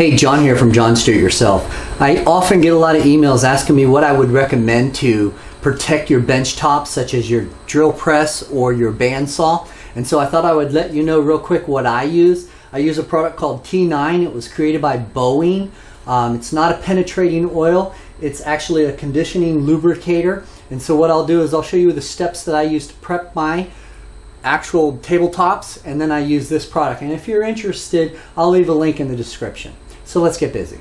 Hey, John here from JON'S Do It Yourself. I often get a lot of emails asking me what I would recommend to protect your bench top, such as your drill press or your bandsaw. And so I thought I would let you know real quick what I use. I use a product called T9. It was created by Boeing. It's not a penetrating oil. It's actually a conditioning lubricator. And so what I'll do is I'll show you the steps that I use to prep my actual tabletops, and then I use this product. And if you're interested, I'll leave a link in the description. So let's get busy.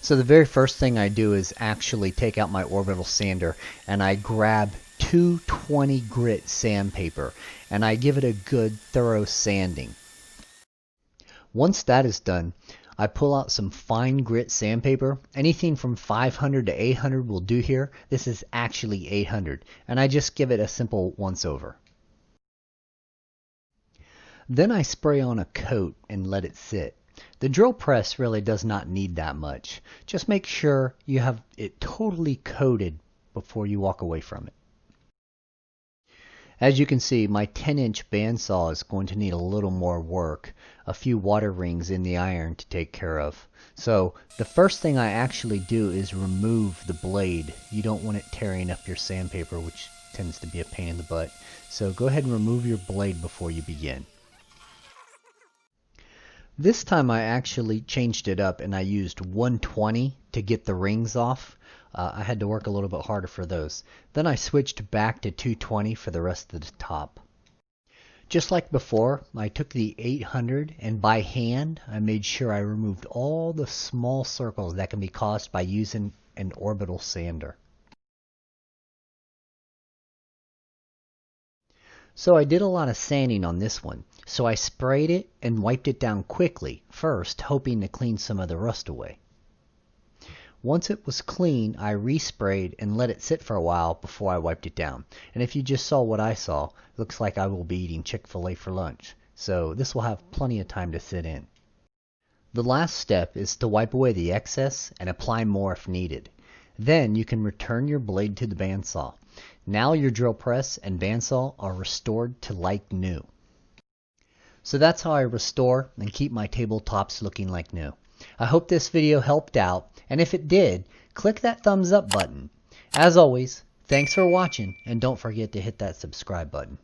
So the very first thing I do is actually take out my orbital sander and I grab 220 grit sandpaper and I give it a good thorough sanding. Once that is done, I pull out some fine grit sandpaper. Anything from 500 to 800 will do here. This is actually 800, and I just give it a simple once over. Then I spray on a coat and let it sit. The drill press really does not need that much. Just make sure you have it totally coated before you walk away from it. As you can see, my 10-inch bandsaw is going to need a little more work. A few water rings in the iron to take care of. So the first thing I actually do is remove the blade. You don't want it tearing up your sandpaper, which tends to be a pain in the butt. So go ahead and remove your blade before you begin. This time I actually changed it up and I used 120 to get the rings off. I had to work a little bit harder for those. Then I switched back to 220 for the rest of the top. Just like before, I took the 800 and by hand I made sure I removed all the small circles that can be caused by using an orbital sander. So I did a lot of sanding on this one. So I sprayed it and wiped it down quickly first, hoping to clean some of the rust away. Once it was clean, I resprayed and let it sit for a while before I wiped it down. And if you just saw what I saw, it looks like I will be eating Chick-fil-A for lunch. So this will have plenty of time to sit in. The last step is to wipe away the excess and apply more if needed. Then you can return your blade to the bandsaw. Now your drill press and bandsaw are restored to like new. So that's how I restore and keep my tabletops looking like new. I hope this video helped out, and if it did, click that thumbs up button. As always, thanks for watching, and don't forget to hit that subscribe button.